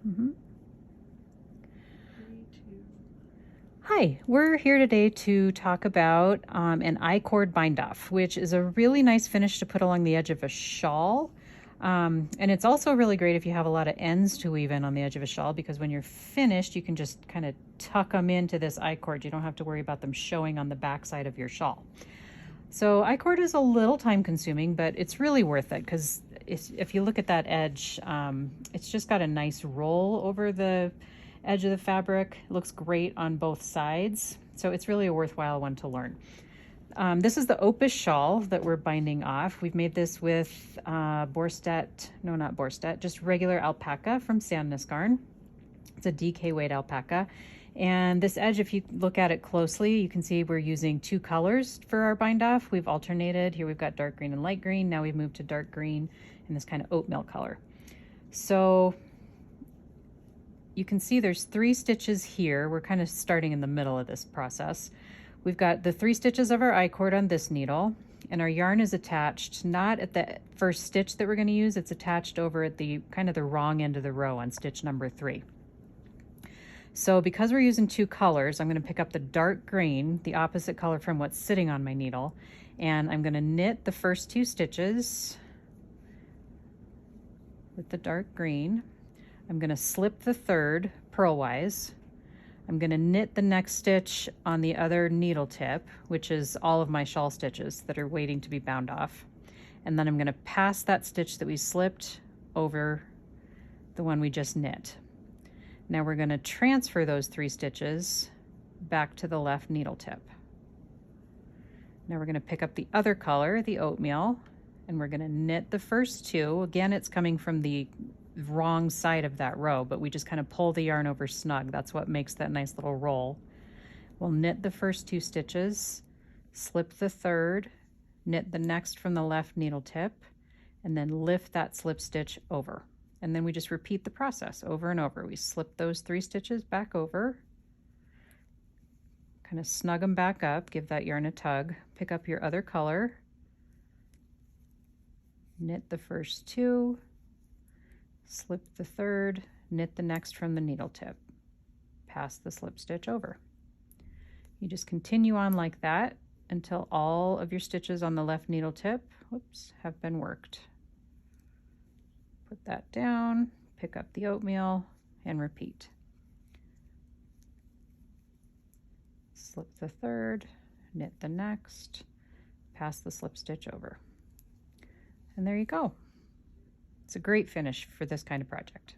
Mm-hmm. Hi, we're here today to talk about an I-cord bind off, which is a really nice finish to put along the edge of a shawl. And it's also really great if you have a lot of ends to weave in on the edge of a shawl, because when you're finished, you can just kind of tuck them into this I-cord. You don't have to worry about them showing on the back side of your shawl. So I-cord is a little time consuming, but it's really worth it because if you look at that edge, it's just got a nice roll over the edge of the fabric. It looks great on both sides. So it's really a worthwhile one to learn. This is the Opus shawl that we're binding off. We've made this with not Borstat, just regular alpaca from Sandnesgarn. It's a DK weight alpaca. And this edge, if you look at it closely, you can see we're using two colors for our bind off. We've alternated. Here we've got dark green and light green. Now we've moved to dark green and this kind of oatmeal color. So you can see there's 3 stitches here. We're kind of starting in the middle of this process. We've got the 3 stitches of our I-cord on this needle, and our yarn is attached not at the first stitch that we're going to use. It's attached over at the kind of the wrong end of the row on stitch number 3. So because we're using 2 colors, I'm going to pick up the dark green, the opposite color from what's sitting on my needle, and I'm going to knit the first 2 stitches with the dark green. I'm going to slip the third purlwise. I'm going to knit the next stitch on the other needle tip, which is all of my shawl stitches that are waiting to be bound off. And then I'm going to pass that stitch that we slipped over the one we just knit. Now we're going to transfer those 3 stitches back to the left needle tip. Now we're going to pick up the other color, the oatmeal, and we're going to knit the first 2. Again, it's coming from the wrong side of that row, but we just kind of pull the yarn over snug. That's what makes that nice little roll. We'll knit the first 2 stitches, slip the third, knit the next from the left needle tip, and then lift that slip stitch over. And then we just repeat the process over and over. We slip those 3 stitches back over, kind of snug them back up, give that yarn a tug, pick up your other color, knit the first 2, slip the third, knit the next from the needle tip, pass the slip stitch over. You just continue on like that until all of your stitches on the left needle tip, have been worked. Put that down, pick up the oatmeal, and repeat. Slip the third, knit the next, pass the slip stitch over. And there you go. It's a great finish for this kind of project.